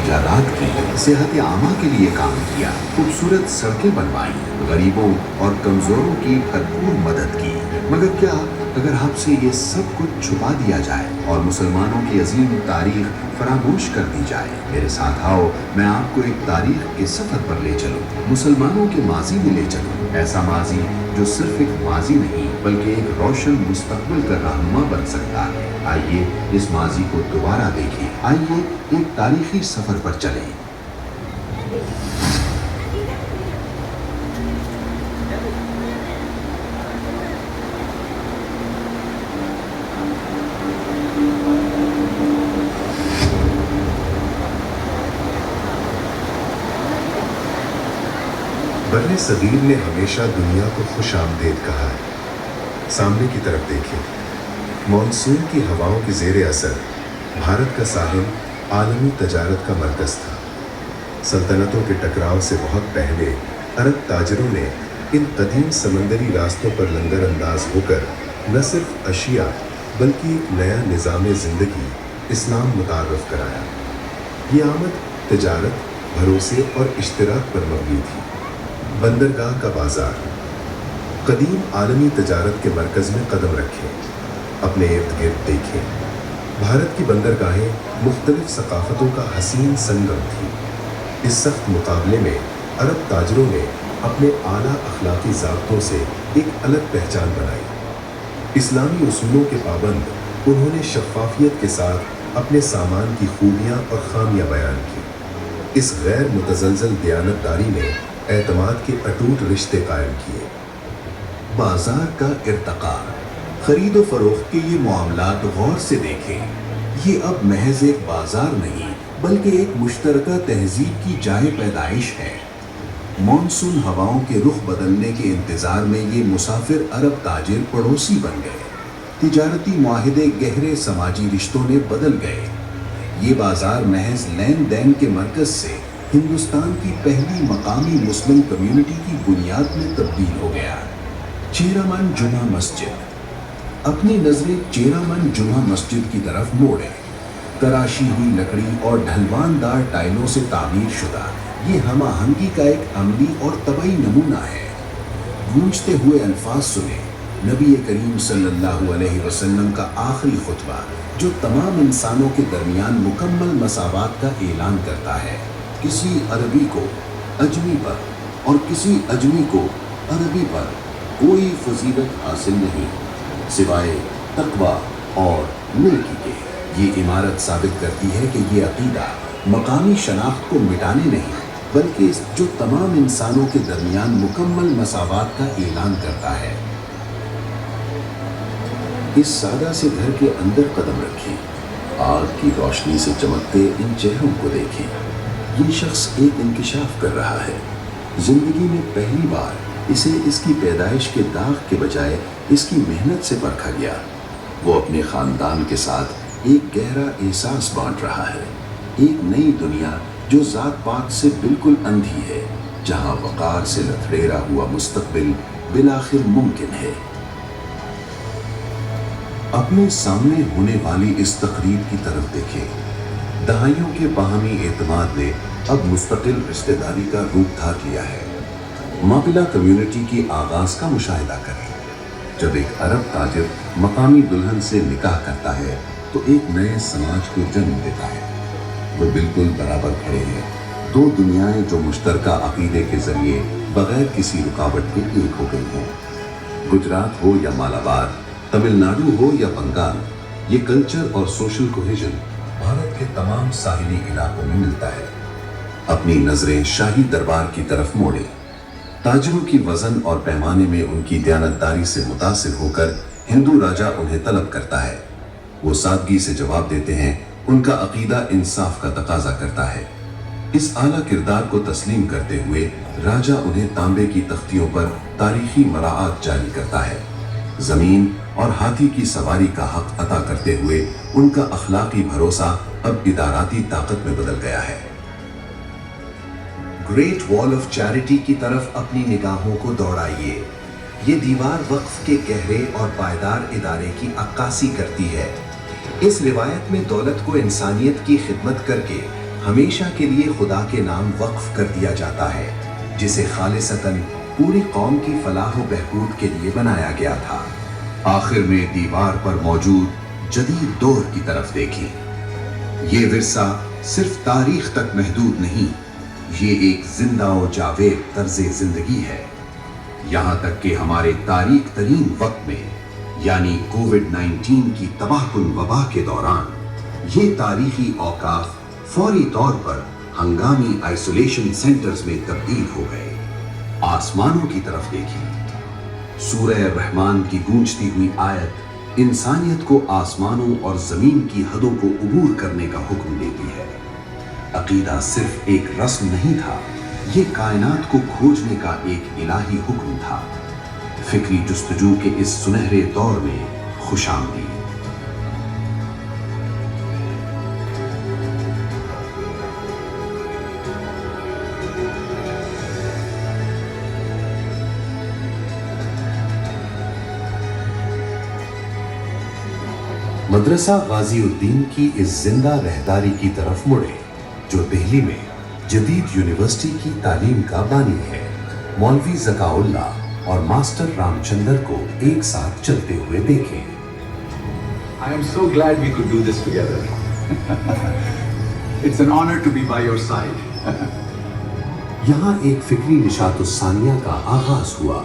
ایجادات کی, صحت عامہ کے لیے کام کیا, خوبصورت سڑکیں بنوائی, غریبوں اور کمزوروں کی بھرپور مدد کی. مگر کیا اگر آپ سے یہ سب کچھ چھپا دیا جائے اور مسلمانوں کی عظیم تاریخ فراموش کر دی جائے؟ میرے ساتھ آؤ, میں آپ کو ایک تاریخ کے سفر پر لے چلوں, مسلمانوں کے ماضی میں لے چلوں. ایسا ماضی جو صرف ایک ماضی نہیں بلکہ ایک روشن مستقبل کا رہنما بن سکتا ہے. آئیے اس ماضی کو دوبارہ دیکھیں, آئیے ایک تاریخی سفر پر چلیں. بر صغیر نے ہمیشہ دنیا کو خوش آمدید کہا ہے. سامنے کی طرف دیکھیں, مانسون کی ہواؤں کے زیر اثر بھارت کا ساحل عالمی تجارت کا مرکز تھا. سلطنتوں کے ٹکراؤ سے بہت پہلے عرب تاجروں نے ان قدیم سمندری راستوں پر لنگر انداز ہو کر نہ صرف اشیاء بلکہ ایک نیا نظام زندگی اسلام متعارف کرایا. یہ آمد تجارت, بھروسے اور اشتراک پر مبنی تھی. بندرگاہ کا بازار. قدیم عالمی تجارت کے مرکز میں قدم رکھیں, اپنے ارد گرد دیکھیں. بھارت کی بندرگاہیں مختلف ثقافتوں کا حسین سنگم تھی. اس سخت مقابلے میں عرب تاجروں نے اپنے اعلیٰ اخلاقی ضابطوں سے ایک الگ پہچان بنائی. اسلامی اصولوں کے پابند انہوں نے شفافیت کے ساتھ اپنے سامان کی خوبیاں اور خامیاں بیان کی. اس غیر متزلزل دیانتداری نے اعتماد کے اٹوٹ رشتے قائم کیے. بازار کا ارتقاء. خرید و فروخت کے یہ معاملات غور سے دیکھیں. یہ اب محض ایک بازار نہیں بلکہ ایک مشترکہ تہذیب کی جائے پیدائش ہے. مانسون ہواؤں کے رخ بدلنے کے انتظار میں یہ مسافر عرب تاجر پڑوسی بن گئے. تجارتی معاہدے گہرے سماجی رشتوں نے بدل گئے. یہ بازار محض لین دین کے مرکز سے ہندوستان کی پہلی مقامی مسلم کمیونٹی کی بنیاد میں تبدیل ہو گیا. چیرامن جمعہ مسجد. اپنی نظریں چیرامن جمعہ مسجد کی طرف موڑیں. تراشی ہوئی لکڑی اور ڈھلوان دار ٹائلوں سے تعمیر شدہ یہ ہم آہنگی کا ایک عملی اور طبعی نمونہ ہے. گونجتے ہوئے الفاظ سنیں. نبی کریم صلی اللہ علیہ وسلم کا آخری خطبہ جو تمام انسانوں کے درمیان مکمل مساوات کا اعلان کرتا ہے. کسی عربی کو اجمی پر اور کسی اجمی کو عربی پر کوئی فضیلت حاصل نہیں سوائے تقویٰ اور نیکی کے. یہ عمارت ثابت کرتی ہے کہ یہ عقیدہ مقامی شناخت کو مٹانے نہیں بلکہ جو تمام انسانوں کے درمیان مکمل مساوات کا اعلان کرتا ہے. اس سادہ سے گھر کے اندر قدم رکھیں. آگ کی روشنی سے چمکتے ان چہروں کو دیکھیں. یہ شخص ایک انکشاف کر رہا ہے. زندگی میں پہلی بار اسے اس کی پیدائش کے داغ کے بجائے اس کی محنت سے پرکھا گیا. وہ اپنے خاندان کے ساتھ ایک گہرا احساس بانٹ رہا ہے. ایک نئی دنیا جو ذات پات سے بالکل اندھی ہے, جہاں وقار سے لتھڑیرا ہوا مستقبل بالآخر ممکن ہے. اپنے سامنے ہونے والی اس تقریب کی طرف دیکھیں. دہائیوں کے باہمی اعتماد نے اب مستقل رشتہ داری کا روپ دھار لیا ہے. ماپلا کمیونٹی کی آغاز کا مشاہدہ کریں. جب ایک عرب تاجر مقامی دلہن سے نکاح کرتا ہے تو ایک نئے سماج کو جنم دیتا ہے. وہ بالکل برابر کھڑے ہیں. دو دنیایں جو مشترکہ عقیدے کے ذریعے بغیر کسی رکاوٹ کے ایک ہو گئی ہیں. گجرات ہو یا مالابار, تمل ناڈو ہو یا بنگال, یہ کلچر اور سوشل کوہیژن بھارت کے تمام ساحلی علاقوں میں ملتا ہے. اپنی نظریں شاہی دربار کی طرف موڑیں. تاجروں کی وزن اور پیمانے میں ان کی دیانتداری سے متاثر ہو کر ہندو راجہ انہیں طلب کرتا ہے. وہ سادگی سے جواب دیتے ہیں. ان کا عقیدہ انصاف کا تقاضا کرتا ہے. اس اعلیٰ کردار کو تسلیم کرتے ہوئے راجہ انہیں تانبے کی تختیوں پر تاریخی مراعات جاری کرتا ہے. زمین اور ہاتھی کی سواری کا حق عطا کرتے ہوئے ان کا اخلاقی بھروسہ اب اداراتی طاقت میں بدل گیا ہے. گریٹ وال آف چیریٹی کی طرف اپنی نگاہوں کو دوڑائیے. یہ دیوار وقف کے گہرے اور پائیدار ادارے کی عکاسی کرتی ہے. اس روایت میں دولت کو انسانیت کی خدمت کر کے ہمیشہ کے لیے خدا کے نام وقف کر دیا جاتا ہے، جسے خالصتاً پوری قوم کی فلاح و بہبود کے لیے بنایا گیا تھا۔ آخر میں دیوار پر موجود جدید دور کی طرف دیکھیں۔ یہ ورثہ صرف تاریخ تک محدود نہیں، یہ ایک زندہ و جاوید طرز زندگی ہے۔ یہاں تک کہ ہمارے تاریک ترین وقت میں، یعنی کووڈ-19 کی تباہ کن وبا کے دوران، یہ تاریخی اوقاف فوری طور پر ہنگامی آئسولیشن سینٹرز میں تبدیل ہو گئے۔ آسمانوں کی طرف دیکھیں۔ سورہ الرحمن کی گونجتی ہوئی آیت انسانیت کو آسمانوں اور زمین کی حدوں کو عبور کرنے کا حکم دیتی ہے۔ عقیدہ صرف ایک رسم نہیں تھا، یہ کائنات کو کھوجنے کا ایک الہی حکم تھا۔ فکری جستجو کے اس سنہرے دور میں خوش آمدید۔ مدرسہ غازی الدین کی اس زندہ رہداری کی طرف مڑے جو دہلی میں جدید یونیورسٹی کی تعلیم کا بانی ہے۔ مولوی ذکاء اللہ اور ماسٹر رام چندر کو ایک ساتھ چلتے ہوئے دیکھیں۔ I am so glad we could do this together. It's an honor to be by your side. یہاں ایک فکری نشاط الثانیہ کا آغاز ہوا۔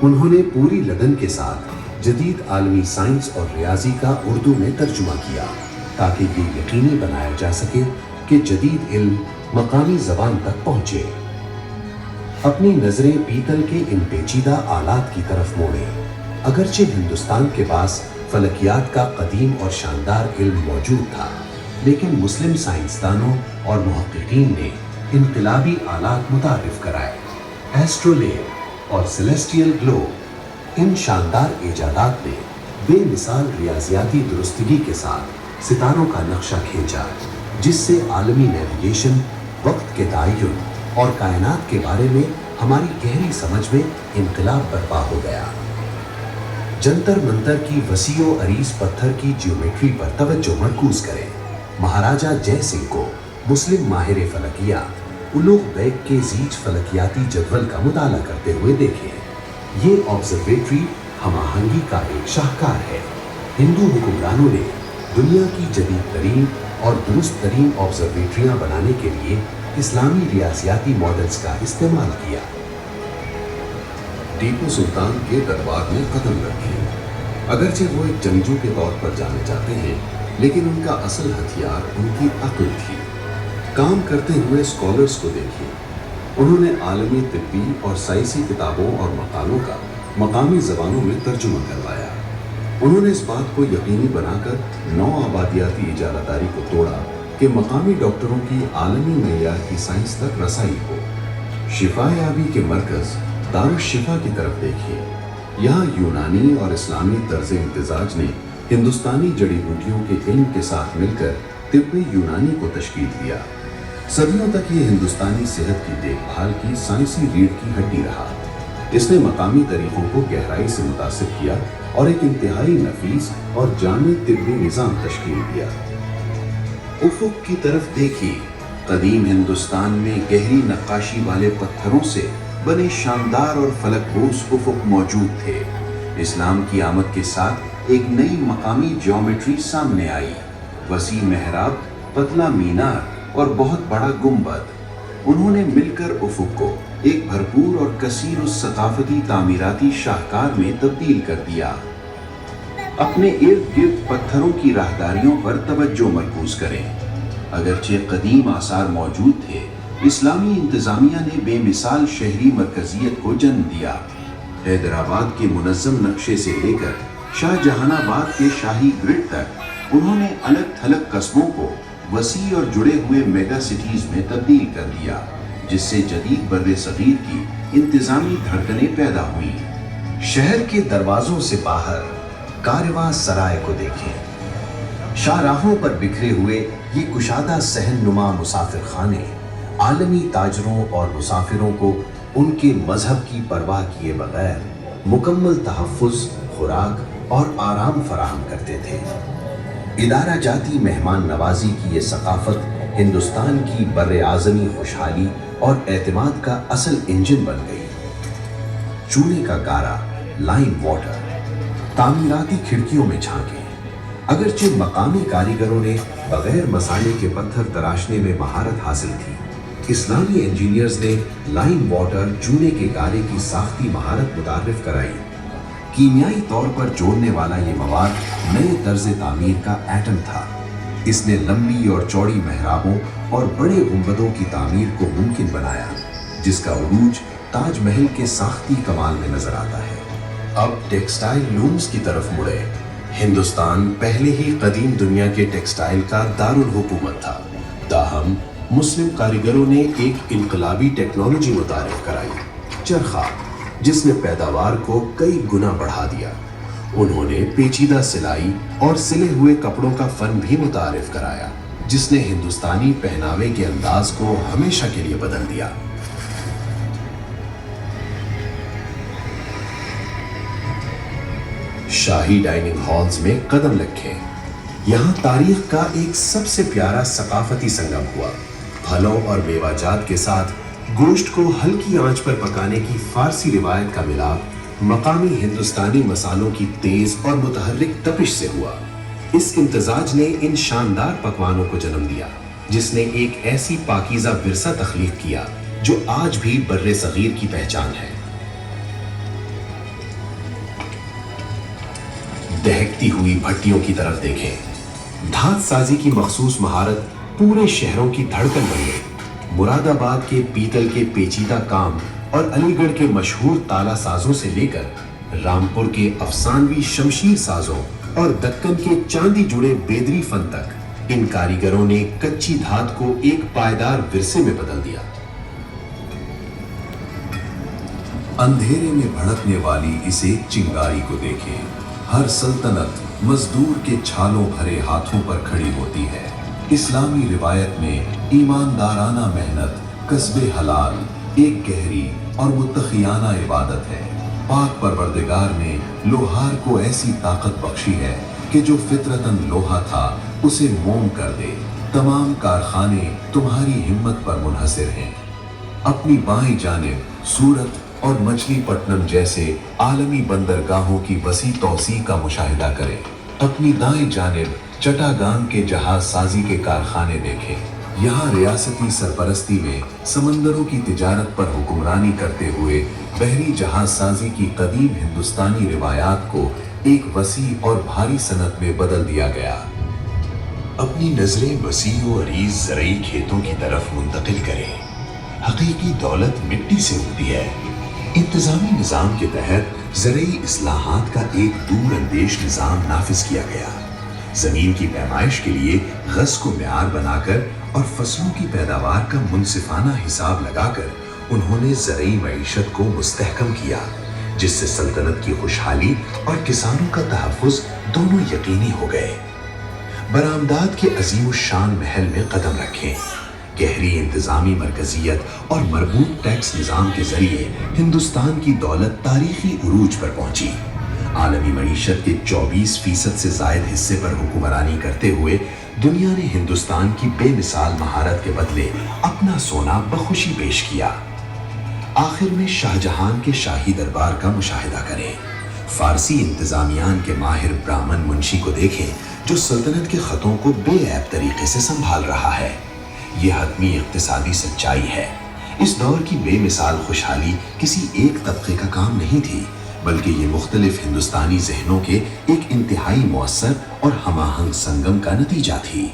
انہوں نے پوری لگن کے ساتھ جدید عالمی سائنس اور ریاضی کا اردو میں ترجمہ کیا تاکہ یہ یقینی بنایا جا سکے کہ جدید علم مقامی زبان تک پہنچے۔ اپنی نظریں پیتل کے ان پیچیدہ آلات کی طرف موڑے۔ اگرچہ ہندوستان کے پاس فلکیات کا قدیم اور شاندار علم موجود تھا، لیکن مسلم سائنسدانوں اور محققین نے انقلابی آلات متعارف کرائے۔ ایسٹرولیب اور سیلیسٹیل گلوب، ان شاندار ایجادات نے بے مثال ریاضیاتی درستگی کے ساتھ ستاروں کا نقشہ کھینچا، جس سے عالمی نیویگیشن، وقت کے تعین اور کائنات کے بارے میں ہماری گہری سمجھ میں انقلاب برپا ہو گیا۔ جنتر منتر کی وسیع و عریض پتھر کی جیومیٹری پر توجہ مرکوز کریں۔ مہاراجہ جے سنگھ کو مسلم ماہر فلکیہ الوغ بیگ کے زیج فلکیاتی جدول کا مطالعہ کرتے ہوئے دیکھیں۔ یہ آبزرویٹری ہم آہنگی کا ایک شاہکار ہے۔ ہندو حکمرانوں نے دنیا کی جدید ترین اور درست ترین آبزرویٹریاں بنانے کے لیے اسلامی ریاضیاتی ماڈلز کا استعمال کیا۔ ٹیپو سلطان کے دربار میں قدم رکھیں۔ اگرچہ وہ ایک جنگجو کے طور پر جانے جاتے ہیں، لیکن ان کا اصل ہتھیار ان کی عقل تھی۔ کام کرتے ہوئے اسکالرز کو دیکھیں۔ انہوں نے عالمی طبی اور سائنسی کتابوں اور مقالوں کا مقامی زبانوں میں ترجمہ کروایا۔ انہوں نے اس بات کو یقینی بنا کر نو آبادیاتی اجارہ داری کو توڑا کہ مقامی ڈاکٹروں کی عالمی معیار کی سائنس تک رسائی ہو۔ شفا یابی کے مرکز دارالشفا کی طرف دیکھیے۔ یہاں یونانی اور اسلامی طرز امتزاج نے ہندوستانی جڑی بوٹیوں کے علم کے ساتھ مل کر طب یونانی کو تشکیل دیا۔ صدیوں تک یہ ہندوستانی صحت کی دیکھ بھال کی سائنسی ریڑھ کی ہڈی رہا۔ اس نے مقامی طریقوں کو گہرائی سے متاثر کیا اور ایک انتہائی نفیس اور جامع طبی نظام تشکیل دیا۔ افق کی طرف دیکھیے۔ قدیم ہندوستان میں گہری نقاشی والے پتھروں سے بنے شاندار اور فلک بوس افق موجود تھے۔ اسلام کی آمد کے ساتھ ایک نئی مقامی جیومیٹری سامنے آئی۔ وسیع محراب، پتلا مینار اور بہت بڑا گنبد، انہوں نے مل کر افق کو ایک بھرپور اور کثیر الثقافتی تعمیراتی شاہکار میں تبدیل کر دیا۔ اپنے ارد گرد پتھروں کی راہداریوں پر توجہ مرکوز کریں۔ اگرچہ قدیم آثار موجود تھے، اسلامی انتظامیہ نے بے مثال شہری مرکزیت کو جنم دیا۔ حیدرآباد کے منظم نقشے سے لے کر شاہ جہان آباد کے شاہی گرڈ تک انہوں نے الگ تھلگ قصبوں کو وسیع اور جڑے ہوئے میگا سٹیز میں تبدیل کر دیا، جس سے جدید بر صغیر کی انتظامی دھڑکنیں پیدا ہوئیں۔ شہر کے دروازوں سے باہر کارواں سرائے کو دیکھیں۔ شاہراہوں پر بکھرے ہوئے یہ کشادہ صحن نما مسافر خانے عالمی تاجروں اور مسافروں کو ان کے مذہب کی پرواہ کیے بغیر مکمل تحفظ، خوراک اور آرام فراہم کرتے تھے۔ ادارہ جاتی مہمان نوازی کی یہ ثقافت ہندوستان کی بر اعظمی خوشحالی اور اعتماد کا اصل انجن بن گئی۔ چولہے کا گارا، لائم واٹر، تعمیراتی کھڑکیوں میں جھانکیں۔ اگرچہ مقامی کاریگروں نے بغیر مسالے کے پتھر تراشنے میں مہارت حاصل تھی، اسلامی انجینئرز نے لائم واٹر چولہے کے گارے کی ساختی مہارت متعارف کرائی۔ کیمیائی طور پر جوڑنے والا یہ مواد نئے طرز تعمیر کا ایٹم تھا۔ اس نے لمبی اور چوڑی محرابوں اور بڑے گنبدوں کی تعمیر کو ممکن بنایا، جس کا عروج تاج محل کے ساختی کمال میں نظر آتا ہے۔ اب ٹیکسٹائل لومز کی طرف مڑے۔ ہندوستان پہلے ہی قدیم دنیا کے ٹیکسٹائل کا دارالحکومت تھا، تاہم مسلم کاریگروں نے ایک انقلابی ٹیکنالوجی متعارف کرائی، چرخہ، جس نے پیداوار کو کئی گنا بڑھا دیا۔ انہوں نے پیچیدہ سلائی اور سلے ہوئے کپڑوں کا فن بھی متعارف کرایا، جس نے ہندوستانی پہناوے کے انداز کو ہمیشہ کے لیے بدل دیا۔ شاہی ڈائننگ ہالز میں قدم رکھیں۔ یہاں تاریخ کا ایک سب سے پیارا ثقافتی سنگم ہوا۔ پھلوں اور میوہ جات کے ساتھ گوشت کو ہلکی آنچ پر پکانے کی فارسی روایت کا ملاپ مقامی ہندوستانی مسالوں کی تیز اور متحرک تپش سے ہوا۔ اس امتزاج نے ان شاندار پکوانوں کو جنم دیا، جس نے ایک ایسی پاکیزہ ورثہ تخلیق کیا جو آج بھی بر صغیر کی پہچان ہے۔ دہکتی ہوئی بھٹیوں کی طرف دیکھیں۔ دھات سازی کی مخصوص مہارت پورے شہروں کی دھڑکن بن گئی۔ مراد آباد کے پیتل کے پیچیدہ کام اور علی گڑھ کے مشہور تالا سازوں سے لے کر رامپور کے افسانوی شمشیر سازوں اور دکن کے چاندی جڑے بیدری فن تک، ان کاریگروں نے کچی دھات کو ایک پائیدار ورثے میں بدل دیا۔ اندھیرے میں بھڑکنے والی اس ایک چنگاری کو دیکھیں۔ ہر سلطنت مزدور کے چھالوں بھرے ہاتھوں پر کھڑی ہوتی ہے۔ اسلامی روایت میں ایماندارانہ محنت، کسب حلال، ایک گہری اور متقیانہ عبادت ہے۔ پاک پروردگار نے لوہار کو ایسی طاقت بخشی ہے کہ جو فطرتاً لوہا تھا اسے موم کر دے۔ تمام کارخانے تمہاری ہمت پر منحصر ہیں۔ اپنی بائیں جانب سورت اور مچلی پٹنم جیسے عالمی بندرگاہوں کی وسیع توسیع کا مشاہدہ کریں۔ اپنی دائیں جانب چٹاگان کے جہاز سازی کے کارخانے دیکھیں۔ یہاں ریاستی سرپرستی میں سمندروں کی تجارت پر حکمرانی کرتے ہوئے بحری جہاز سازی کی قدیم ہندوستانی روایات کو ایک وسیع اور بھاری صنعت میں بدل دیا گیا۔ اپنی نظریں وسیع و عریض زرعی کھیتوں کی طرف منتقل کریں۔ حقیقی دولت مٹی سے ہوتی ہے۔ انتظامی نظام کے تحت زرعی اصلاحات کا ایک دور اندیش نظام نافذ کیا گیا۔ زمین کی پیمائش کے لیے غص کو معیار بنا کر اور فصلوں کی پیداوار کا منصفانہ حساب لگا کر انہوں نے زرعی معیشت کو مستحکم کیا، جس سے سلطنت کی خوشحالی اور کسانوں کا تحفظ دونوں یقینی ہو گئے۔ برآمدات کے عظیم الشان محل میں قدم رکھیں۔ گہری انتظامی مرکزیت اور مربوط ٹیکس نظام کے ذریعے ہندوستان کی دولت تاریخی عروج پر پہنچی۔ عالمی معیشت کے 24% سے زائد حصے پر حکمرانی کرتے ہوئے دنیا نے ہندوستان کی بے مثال مہارت کے بدلے اپنا سونا بخوشی پیش کیا۔ آخر میں شاہ جہان کے شاہی دربار کا مشاہدہ کریں۔ فارسی انتظامیان کے ماہر برہمن منشی کو دیکھیں جو سلطنت کے خطوں کو بے عیب طریقے سے سنبھال رہا ہے۔ یہ حتمی اقتصادی سچائی ہے۔ اس دور کی بے مثال خوشحالی کسی ایک طبقے کا کام نہیں تھی، بلکہ یہ مختلف ہندوستانی ذہنوں کے ایک انتہائی مؤثر اور ہم آہنگ سنگم کا نتیجہ تھی۔